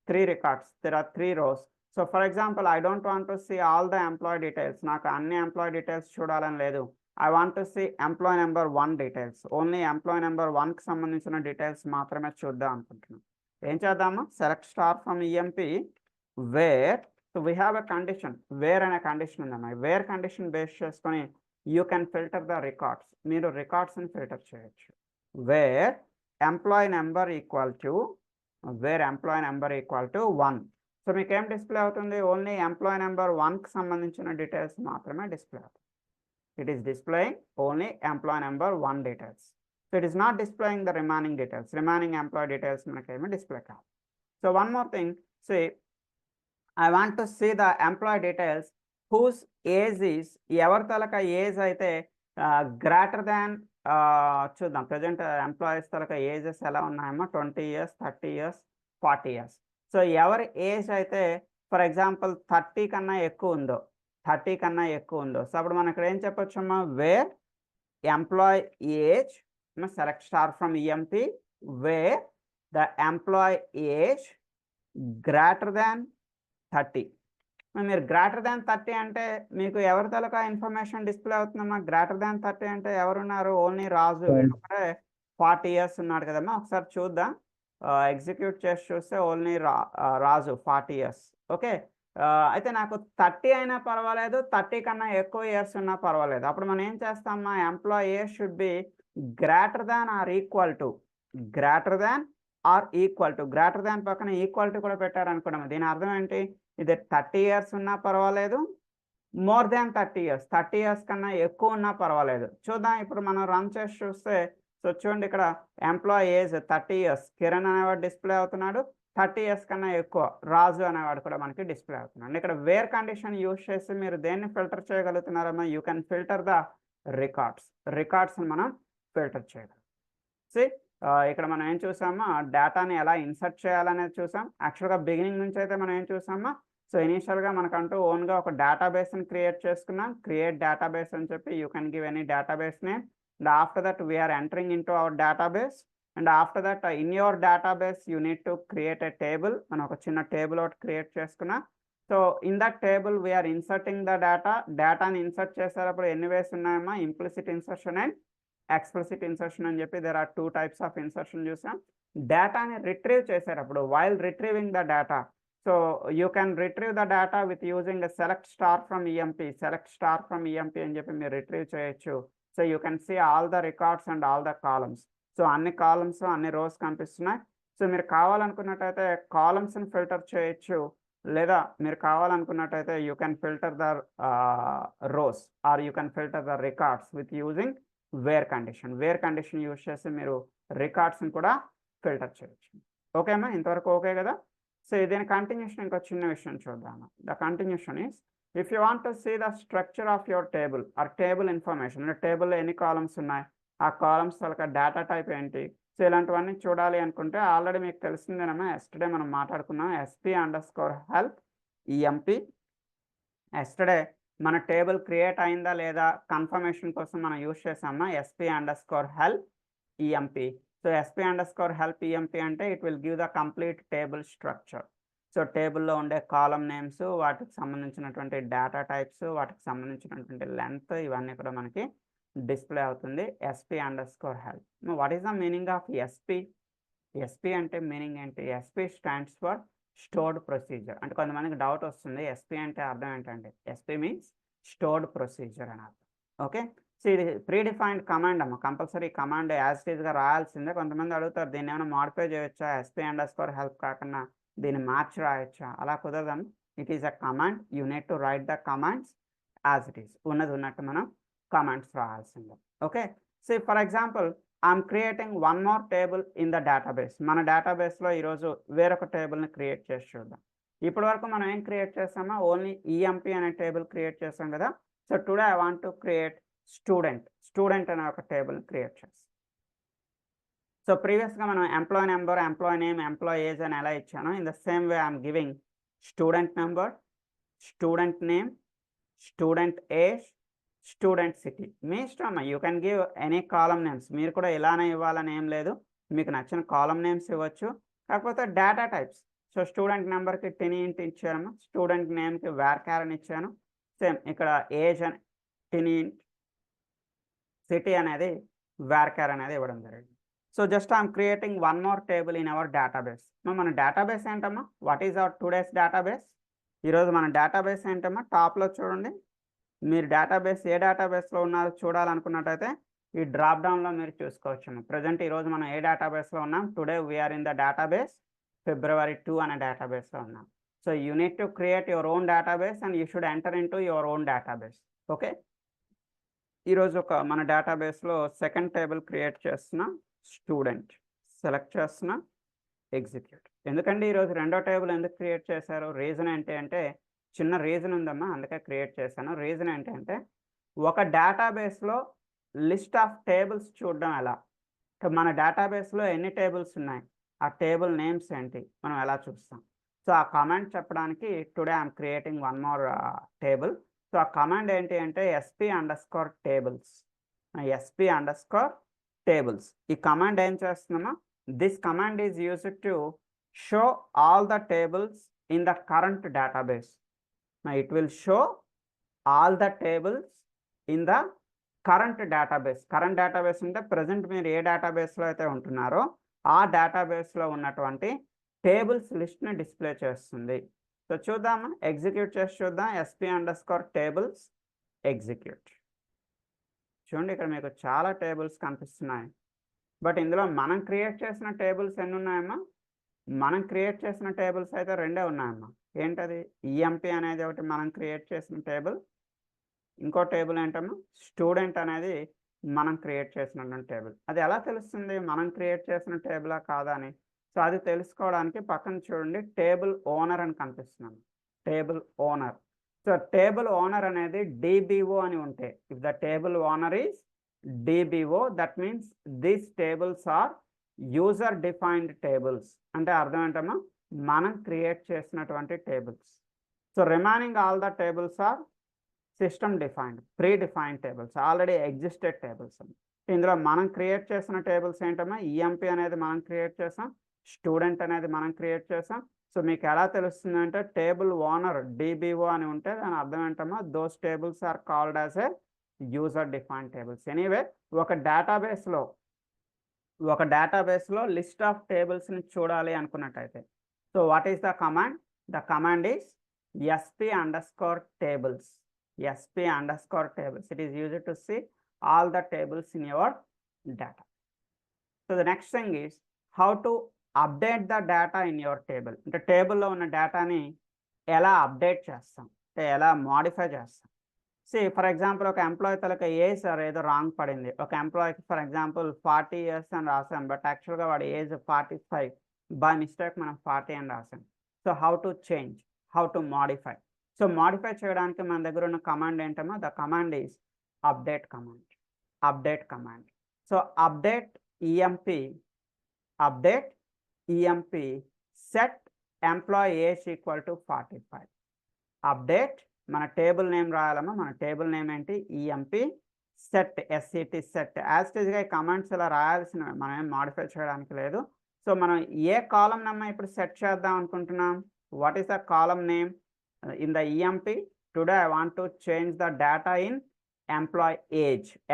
3 records, there are 3 rows. So for example I don't want to see all the employee details. నాకు అన్ని ఎంప్లాయ్ డీటెయిల్స్ చూడాలని లేదు. I want to see employee number 1 details. Only employee number 1కి సంబంధించిన డీటెయిల్స్ మాత్రమే చూద్దాం అనుకుంటున్నాను. ఏం చేద్దామా, select star from EMP where. So we have a condition, where అనే కండిషన్ ఉందమ్మా. వేర్ కండిషన్ బేస్ చేసుకొని you can filter the records. మీరు రికార్డ్స్ని ఫిల్టర్ చేయొచ్చు. Where employee number equal to, where employee number equal to 1. So మీకు ఏం డిస్ప్లే అవుతుంది, ఓన్లీ ఎంప్లాయ్ నెంబర్ 1కి సంబంధించిన డీటెయిల్స్ మాత్రమే డిస్ప్లే అవుతుంది. It is displaying only employee number 1 details. So it is not displaying the remaining details. Remaining employee details మనకేమీ డిస్ప్లే కాదు. So one more thing, so I want to see the employee details whose age is, ఎవరి తలక ఏజ్ అయితే గ్రేటర్ దాన్ చూద్దాం ప్రజెంట్ ఎంప్లాయీస్ తలక ఏజెస్ ఎలా ఉన్నాయేమో 20 ఇయర్స్, 30 ఇయర్స్, 40 ఇయర్స్. సో ఎవరి ఏజ్ అయితే ఫర్ ఎగ్జాంపుల్ 30 కన్నా ఎక్కువ ఉందో, 30 కన్నా ఎక్కువ ఉందో, సో అప్పుడు మనం ఇక్కడ ఏం చెప్పొచ్చమ్మా, where employee age, select star from EMP, where the employee age greater than 30. మీరు గ్రేటర్ దాన్ 30 అంటే మీకు ఎవరి తలక ఇన్ఫర్మేషన్ డిస్ప్లే అవుతుందమ్మా? గ్రేటర్ దాన్ 30 అంటే ఎవరున్నారు? ఓన్లీ రాజు. వీడొక్కడే 40 ఇయర్స్ ఉన్నాడు కదమ్మా. ఒకసారి చూద్దాం. ఎగ్జిక్యూట్ చేసి చూస్తే ఓన్లీ రాజు 40 ఇయర్స్. ఓకే. అయితే నాకు 30 అయినా పర్వాలేదు, 30 కన్నా ఎక్కువ ఇయర్స్ ఉన్నా పర్వాలేదు. అప్పుడు మనం ఏం చేస్తామా, employee age should be greater than or equal to, greater than or equal to, greater than పక్కన ఈక్వల్ టు కూడా పెట్టారనుకున్నాము. దీని అర్థం ఏంటి? ఇది 30 ఇయర్స్ ఉన్నా పర్వాలేదు, మోర్ దాన్ 30 ఇయర్స్, 30 ఇయర్స్ కన్నా ఎక్కువ ఉన్నా పర్వాలేదు. చూద్దాం ఇప్పుడు మనం రన్ చేసి చూస్తే, సో చూడండి ఇక్కడ ఎంప్లాయ్ ఏజ్ 30 ఇయర్స్ కిరణ్ అనేవాడు డిస్ప్లే అవుతున్నాడు, 30 ఇయర్స్ కన్నా ఎక్కువ రాజు అనేవాడు కూడా మనకి డిస్ప్లే అవుతున్నాడు. ఇక్కడ వేర్ కండిషన్ యూజ్ చేసి మీరు దేన్ని ఫిల్టర్ చేయగలుగుతున్నారమ్మా? You can filter the records మనం ఫిల్టర్ చేయగలం. సి ఇక్కడ మనం ఏం చూసామా, డేటాని ఎలా ఇన్సర్ట్ చేయాలనేది చూసాం. యాక్చువల్గా బిగినింగ్ నుంచి అయితే మనం ఏం చూసామా, సో ఇనీషియల్గా మనకంటూ ఓన్గా ఒక డేటాబేస్ని క్రియేట్ చేసుకున్నాం. క్రియేట్ డేటాబేస్ అని చెప్పి you can give any database name, and after that we are entering into our database, and after that in your database you need to create a table. మనం ఒక చిన్న టేబుల్ ఒకటి క్రియేట్ చేసుకున్నాం. So in that table we are inserting the డేటాని ఇన్సర్ట్ చేసేటప్పుడు ఎన్ని వేస్ ఉన్నాయమ్మా? Implicit insertion and explicit insertion అని చెప్పి there are 2 types of insertion చూసాం. డేటాని రిట్రీవ్ చేసేటప్పుడు while retrieving the data, so you can retrieve the data with using select star from EMP అని చెప్పి మీరు రిట్రీవ్ చేయొచ్చు. So you can see all the records and all the columns. So అన్ని కాలమ్స్ అన్ని రోస్ కనిపిస్తున్నాయి. సో మీరు కావాలనుకున్నట్టయితే కాలమ్స్ని ఫిల్టర్ చేయొచ్చు, లేదా మీరు కావాలనుకున్నట్టయితే you can filter the rows or you can filter the records with using where condition use చేసి మీరు రికార్డ్స్ని కూడా ఫిల్టర్ చేయొచ్చు. ఓకే అమ్మా, ఇంతవరకు ఓకే కదా? సో దీని కంటిన్యూషన్ ఇంకో చిన్న విషయం చూద్దాము. The continuation is, if you want to see the structure of your table or table information, అంటే టేబుల్లో ఎన్ని కాలమ్స్ ఉన్నాయి, ఆ కాలమ్స్ వాళ్ళకి డేటా టైప్ ఏంటి, సో ఇలాంటివన్నీ చూడాలి అనుకుంటే ఆల్రెడీ మీకు తెలిసిందేనమ్మా, ఎస్టర్డే మనం మాట్లాడుకున్నాం SP_help EMP. ఎస్టర్డే మన టేబుల్ క్రియేట్ అయిందా లేదా కన్ఫర్మేషన్ కోసం మనం యూజ్ చేసామా SP_help EMP. So SP_help EMP అంటే it will give the complete table structure. So టేబుల్లో ఉండే కాలమ్ నేమ్స్, వాటికి సంబంధించినటువంటి డేటా టైప్స్, వాటికి సంబంధించినటువంటి లెంత్, ఇవన్నీ కూడా మనకి డిస్ప్లే అవుతుంది SP_help. What is the meaning of SP అంటే మీనింగ్ ఏంటి? SP stands for stored procedure. అంటే కొంతమందికి డౌట్ వస్తుంది, SP అంటే అర్థం ఏంటంటే, SP మీన్స్ స్టోర్డ్ ప్రొసీజర్ అని అర్థం. ఓకే. సో ఇది ప్రీడిఫైన్డ్ కమాండ్ అమ్మ, కంపల్సరీ కమాండ్ యాజ్ ఇట్ ఈస్గా రాయాల్సిందే. కొంతమంది అడుగుతారు దీన్ని ఏమైనా మాడిఫై చేయొచ్చా, SP_help కాకుండా దీన్ని మార్చి రాయొచ్చా? అలా కుదరదాం. It is a command, you need to write the commands as it is, ఉన్నది ఉన్నట్టు మనం కమాండ్స్ రాయాల్సిందే. Okay. So for example I'm creating one more table in the database. మన డేటాబేస్లో ఈరోజు వేరొక టేబుల్ని క్రియేట్ చేసి చూద్దాం. ఇప్పటి వరకు మనం ఏం క్రియేట్ చేస్తామో ఓన్లీ EMP అనే టేబుల్ క్రియేట్ చేస్తాం కదా. So today I want to create student అనే ఒక టేబుల్ని క్రియేట్ చేస్తాం. సో ప్రీవియస్గా మనం employee number, employee name, employee age అని ఎలా ఇచ్చానో, in the same way I'm giving student number, student name, student age, student city. మీ ఇష్టం, you can give any column names. మీరు కూడా ఇలానే ఇవ్వాలని ఏం లేదు, మీకు నచ్చిన కాలమ్ నేమ్స్ ఇవ్వచ్చు. కాకపోతే డేటా టైప్స్, సో స్టూడెంట్ నెంబర్కి TININT ఇచ్చాను, స్టూడెంట్ నేమ్కి varchar అని ఇచ్చాను. సేమ్ ఇక్కడ ఏజ్ అని TININT, సిటీ అనేది varchar అనేది ఇవ్వడం జరిగింది. So just I'm creating one more table in our database. మన డేటాబేస్ ఏంటమ్మా? What is our today's database? ఈరోజు మన డేటాబేస్ ఏంటమ్మా? టాప్లో చూడండి. మీరు డేటాబేస్ ఏ డేటాబేస్లో ఉన్నారో చూడాలనుకున్నట్టయితే ఈ డ్రాప్ డౌన్లో మీరు చూసుకోవచ్చు. ప్రజెంట్ ఈరోజు మనం ఏ డేటాబేస్లో ఉన్నాం? Today we are in the database February 2 అనే డేటాబేస్లో ఉన్నాం. So you need to create your own database and you should enter into your own database. Okay. ఈరోజు మన డేటాబేస్లో సెకండ్ టేబుల్ క్రియేట్ చేస్తున్నా, స్టూడెంట్ సెలెక్ట్ చేస్తున్నా, ఎగ్జిక్యూట్. ఎందుకంటే ఈరోజు రెండో టేబుల్ ఎందుకు క్రియేట్ చేశారు? రీజన్ ఏంటి అంటే, చిన్న రీజన్ ఉందమ్మా, అందుకే క్రియేట్ చేశాను. రీజన్ ఏంటంటే, ఒక డేటాబేస్లో లిస్ట్ ఆఫ్ టేబుల్స్ చూడడం ఎలా, మన డేటాబేస్లో ఎన్ని టేబుల్స్ ఉన్నాయి, ఆ టేబుల్ నేమ్స్ ఏంటి మనం ఎలా చూస్తాం. సో ఆ కమాండ్ చెప్పడానికి today I'm creating one more table. So ఆ కమాండ్ ఏంటి అంటే sp_tables. sp_tables ఈ కమాండ్ ఏం చేస్తున్నామో, this command is used to show all the tables in the current database. It will show all the tables in the current database. Current database అంటే ప్రజెంట్ మీరు ఏ డేటాబేస్లో అయితే ఉంటున్నారో ఆ డేటాబేస్లో ఉన్నటువంటి టేబుల్స్ లిస్ట్ని డిస్ప్లే చేస్తుంది. సో చూద్దామా, ఎగ్జిక్యూట్ చేసి చూద్దాం. sp_tables execute. చూడండి ఇక్కడ మీకు చాలా టేబుల్స్ కనిపిస్తున్నాయి. బట్ ఇందులో మనం క్రియేట్ చేసిన టేబుల్స్ ఎన్ని ఉన్నాయమ్మా, మనం క్రియేట్ చేసిన టేబుల్స్ అయితే 2 ఉన్నాయమ్మా. ఏంటది, ఈఎంపీ అనేది ఒకటి మనం క్రియేట్ చేసిన టేబుల్, ఇంకో టేబుల్ ఏంటమ్మా స్టూడెంట్ అనేది మనం క్రియేట్ చేసినటువంటి టేబుల్. అది ఎలా తెలుస్తుంది మనం క్రియేట్ చేసిన టేబులా కాదా అని? సో అది తెలుసుకోవడానికి పక్కన చూడండి టేబుల్ ఓనర్ అని కనిపిస్తున్నాను, table owner. So table owner అనేది DBO అని ఉంటే, if the table owner is DBO, that means these tables are user defined tables. అంటే అర్థం ఏంటమ్మా, మనం క్రియేట్ చేసినటువంటి tables. So remaining all the tables are system defined, predefined tables, already existed tables. ఇందులో మనం క్రియేట్ చేసిన టేబుల్స్ ఏంటమ్మా, ఈఎంపీ అనేది మనం క్రియేట్ చేసాం, స్టూడెంట్ అనేది మనం క్రియేట్ చేసాం. సో మీకు ఎలా తెలుస్తుంది అంటే టేబుల్ ఓనర్ DBO అని ఉంటే దాని అర్థం ఏంటమ్మా, those tables are called as a user defined tables. Anyway ఒక డేటాబేస్లో లిస్ట్ ఆఫ్ టేబుల్స్ని చూడాలి అనుకున్నట్టయితే, so what is the command? The command is sp_tables. sp_tables. It is used to see all the tables in your data. So the next thing is how to update the data in your table. అంటే టేబుల్లో ఉన్న డేటాని ఎలా అప్డేట్ చేస్తాం, అంటే ఎలా మాడిఫై చేస్తాం. ఫర్ ఎగ్జాంపుల్ ఒక ఎంప్లాయీ తలక ఏజ్ ఏదో రాంగ్ పడింది. ఒక ఎంప్లాయీకి ఫర్ ఎగ్జాంపుల్ 40 years అని రాసాం, బట్ యాక్చువల్గా వాడి ఏజ్ 45, బై మిస్టేక్ మనం 40 అని రాసాం. So how to change, how to modify. So modify చేయడానికి మన దగ్గర ఉన్న కమాండ్ ఏంటమ్మా, the command is update command. So update EMP set employee age equal to 45. Update మన టేబుల్ నేమ్ రాయాలమ్మా, మన టేబుల్ నేమ్ ఏంటి, EMP set, set. యాజ్ గా ఈ కమాండ్స్ ఇలా రాయాల్సినవి, మనం ఏం మాడిఫై చేయడానికి లేదు. సో మనం ఏ కాలం నెంబర్ ఇప్పుడు సెట్ చేద్దాం అనుకుంటున్నాం, what is the column name in the EMP? Today I want to change the data in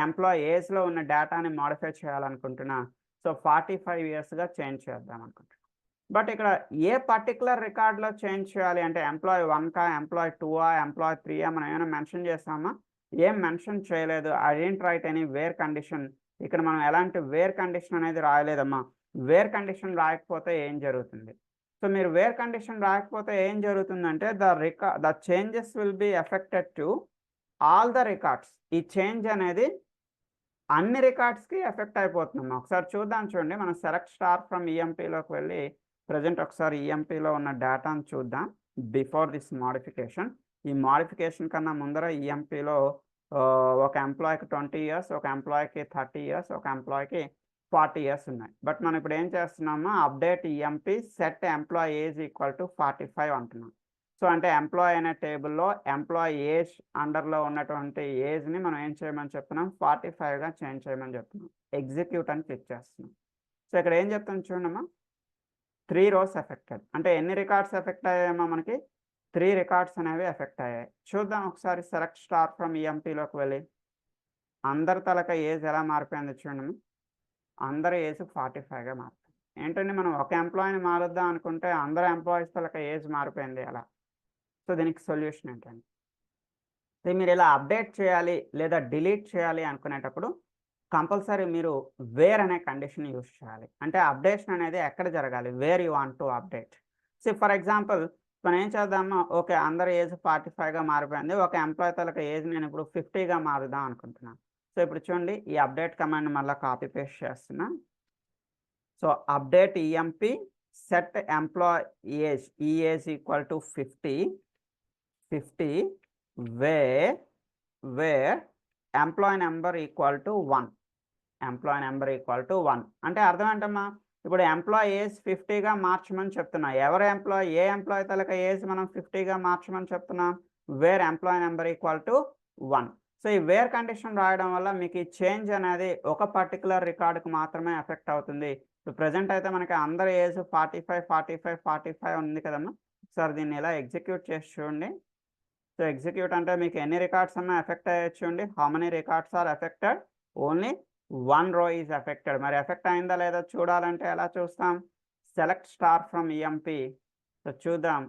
employee ఏజ్లో ఉన్న డేటాని మాడిఫై చేయాలనుకుంటున్నా. సో 45 yearsగా చేంజ్ చేద్దాం అనుకుంటున్నాం. బట్ ఇక్కడ ఏ పర్టికులర్ రికార్డ్లో చేంజ్ చేయాలి అంటే ఎంప్లాయీ 1కా, ఎంప్లాయీ 2ఆ, ఎంప్లాయీ 3ఆ మనం ఏమైనా మెన్షన్ చేస్తామా? ఏం మెన్షన్ చేయలేదు. I don't write any where condition. ఇక్కడ మనం ఎలాంటి వేర్ కండిషన్ అనేది రాయలేదమ్మా. వేర్ కండిషన్ రాయకపోతే ఏం జరుగుతుంది? సో మీరు వేర్ కండిషన్ రాయకపోతే ఏం జరుగుతుందంటే the changes will be affected to all the records. ఈ చేంజ్ అనేది అన్ని రికార్డ్స్కి ఎఫెక్ట్ అయిపోతుందమ్మా. ఒకసారి చూద్దాం, చూడండి. మనం సెలెక్ట్ స్టార్ ఫ్రమ్ ఈఎంపీలోకి వెళ్ళి ప్రజెంట్ ఒకసారి ఈఎంపీలో ఉన్న డేటాను చూద్దాం బిఫోర్ దిస్ మాడిఫికేషన్. ఈ మాడిఫికేషన్ కన్నా ముందర ఈఎంపీలో ఒక ఎంప్లాయీకి 20 years, ఒక ఎంప్లాయీకి 30 years, ఒక ఎంప్లాయీకి 40 years ఉన్నాయి. బట్ మనం ఇప్పుడు ఏం చేస్తున్నామో update EMP set employee age equal to 45 అంటున్నాం. సో అంటే ఎంప్లాయీ అనే టేబుల్లో ఎంప్లాయీ ఏజ్ అండర్లో ఉన్నటువంటి ఏజ్ని మనం ఏం చేయమని చెప్తున్నాం, 45గా చేంజ్ చేయమని చెప్తున్నాం. ఎగ్జిక్యూట్ అని క్లిక్ చేస్తున్నాం. సో ఇక్కడ ఏం చెప్తాం చూడమ్మా, 3 rows ఎఫెక్టెడ్. అంటే ఎన్ని రికార్డ్స్ ఎఫెక్ట్ అయ్యాయమ్మా, మనకి 3 రికార్డ్స్ అనేవి ఎఫెక్ట్ అయ్యాయి. చూద్దాం ఒకసారి సెలెక్ట్ స్టార్ ఫ్రమ్ EMPలోకి వెళ్ళి అందరి తలక ఏజ్ ఎలా మారిపోయింది చూడండి. అందరి ఏజ్ 45గా మారుతుంది. ఏంటంటే మనం ఒక ఎంప్లాయీని మారుద్దాం అనుకుంటే అందరు ఎంప్లాయీస్ తలక ఏజ్ మారిపోయింది అలా. సో దీనికి సొల్యూషన్ ఏంటండి, మీరు ఇలా అప్డేట్ చేయాలి లేదా డిలీట్ చేయాలి అనుకునేటప్పుడు కంపల్సరీ మీరు వేర్ అనే కండిషన్ యూజ్ చేయాలి. అంటే అప్డేషన్ అనేది ఎక్కడ జరగాలి, where you want to update. For example మనం ఏం చేద్దామా, ఓకే అందరి ఏజ్ 45గా మారిపోయింది, ఒక ఎంప్లాయీ తలక ఏజ్ నేను ఇప్పుడు 50గా మారుదాం అనుకుంటున్నాను. సో ఇప్పుడు చూడండి ఈ అప్డేట్ కమాండ్ మళ్ళీ కాపీ పేస్ట్ చేస్తున్నా. So update EMP set employee age, ఈ age equal to 50 where employee number equal to 1. Employee number equal to 1 అంటే అర్థం ఏంటమ్మా, ఇప్పుడు ఎంప్లాయీ ఏజ్ 50గా మార్చమని చెప్తున్నా. ఎవరు ఎంప్లాయీ, ఏ ఎంప్లాయీ తలక ఏజ్ మనం 50గా మార్చమని చెప్తున్నాం, wear employee number equal to 1. So ఈ వేర్ కండిషన్ రాయడం వల్ల మీకు ఈ చేంజ్ అనేది ఒక పర్టికులర్ రికార్డుకు మాత్రమే ఎఫెక్ట్ అవుతుంది. ఇప్పుడు ప్రజెంట్ అయితే మనకి అందరి ఏజ్ 45 ఉంది కదమ్మా. ఒకసారి దీన్ని ఇలా ఎగ్జిక్యూట్ చేసి చూడండి. సో ఎగ్జిక్యూట్ అంటే మీకు ఎన్ని రికార్డ్స్ అన్నా ఎఫెక్ట్ అయ్యొచ్చు చూడండి. How many records are affected, only 1 row is affected. మరి ఎఫెక్ట్ అయిందా లేదా చూడాలంటే ఎలా చూస్తాం, select star from EMP. So చూద్దాం,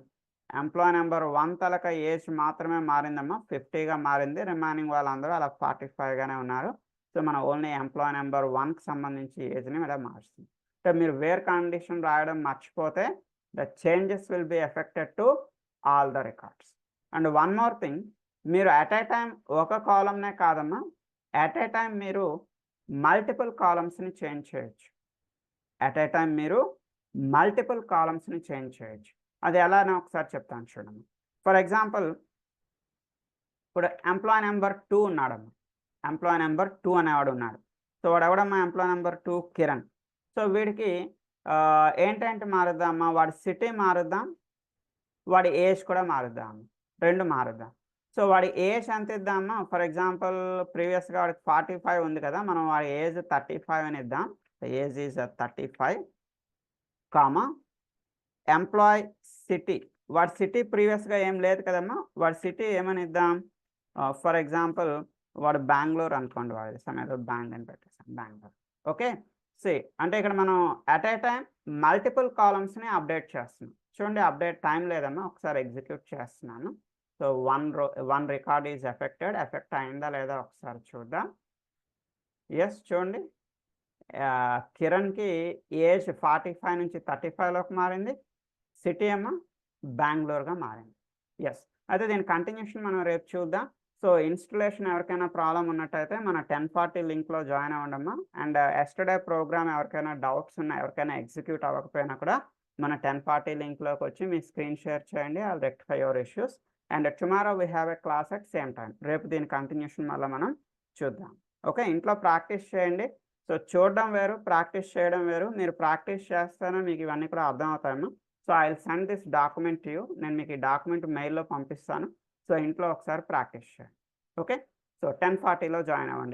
ఎంప్లాయీ నెంబర్ 1 తలక ఏజ్ మాత్రమే మారిందమ్మా, 50గా మారింది. రిమైనింగ్ వాళ్ళందరూ అలా 45గానే ఉన్నారు. సో మనం ఓన్లీ ఎంప్లాయీ నెంబర్ 1కి సంబంధించి ఏజ్ని ఇలా మార్చుతుంది. అంటే మీరు వేర్ కండిషన్ రాయడం మర్చిపోతే the changes will be affected to all the records. And one more thing, మీరు అట్ ఏ టైం ఒక కాలంనే కాదమ్మా, అట్ ఏ టైం మీరు మల్టిపుల్ కాలమ్స్ని చేంజ్ చేయొచ్చు. అట్ ఏ టైం మీరు మల్టిపుల్ కాలమ్స్ని చేంజ్ చేయొచ్చు. అది ఎలానో ఒకసారి చెప్తాను చూడమ్మా. ఫర్ ఎగ్జాంపుల్, ఇప్పుడు ఎంప్లాయీ నెంబర్ 2 ఉన్నాడమ్మా. ఎంప్లాయీ నెంబర్ 2 అనేవాడు ఉన్నాడు. సో వాడు ఎవడమ్మా, ఎంప్లాయీ నెంబర్ 2 కిరణ్. సో వీడికి ఏంటంటే మారుద్దామా, వాడి సిటీ మారుద్దాం, వాడి ఏజ్ కూడా మారుద్దాం, 2 మారుద్దాం. సో వాడి ఏజ్ ఎంత ఇద్దామా, ఫర్ ఎగ్జాంపుల్ ప్రీవియస్గా వాడికి 45 ఉంది కదా, మనం వాడి ఏజ్ 35 అని ఇద్దాం. Age is 35 comma employee city. వాడి సిటీ ప్రీవియస్గా ఏం లేదు కదమ్మా, వాడి సిటీ ఏమని ఇద్దాం, ఫర్ ఎగ్జాంపుల్ వాడు బెంగళూరు అనుకోండి, వాడి సమయంలో బ్యాంగ్ అని పెట్టేసాం, బెంగళూరు. ఓకే, సి అంటే ఇక్కడ మనం అట్ ఏ టైం మల్టిపుల్ కాలమ్స్ని అప్డేట్ చేస్తున్నాం. చూడండి, అప్డేట్ టైం లేదమ్మా, ఒకసారి ఎగ్జిక్యూట్ చేస్తున్నాను. So 1 record is affected. Affect అయిందా లేదా ఒకసారి చూద్దాం. ఎస్, చూడండి, కిరణ్కి ఏజ్ 45 నుంచి 35లోకి మారింది, సిటీ ఏమో బెంగళూరుగా మారింది. ఎస్, అయితే దీని కంటిన్యూషన్ మనం రేపు చూద్దాం. సో ఇన్స్టలేషన్ ఎవరికైనా ప్రాబ్లం ఉన్నట్టయితే మన 1040 లింక్లో జాయిన్ అవ్వండమ్మా. అండ్ ఎస్టర్డే ప్రోగ్రామ్ ఎవరికైనా డౌట్స్ ఉన్నా, ఎవరికైనా ఎగ్జిక్యూట్ అవ్వకపోయినా కూడా మన 1040 లింక్లోకి వచ్చి మీ స్క్రీన్ షేర్ చేయండి. I'll rectify your issues. And tomorrow we have a class at same time. రేపు దీని కంటిన్యూషన్ మళ్ళీ మనం చూద్దాం. ఓకే, ఇంట్లో ప్రాక్టీస్ చేయండి. సో చూడడం వేరు, ప్రాక్టీస్ చేయడం వేరు. మీరు ప్రాక్టీస్ చేస్తేనే మీకు ఇవన్నీ కూడా అర్థం అవుతాయమ్మా. So I will send this document to you. నేను మీకు ఈ డాక్యుమెంట్ మెయిల్లో పంపిస్తాను. సో ఇంట్లో ఒకసారి ప్రాక్టీస్ చేయండి. ఓకే, సో 1040లో జాయిన్ అవ్వండి.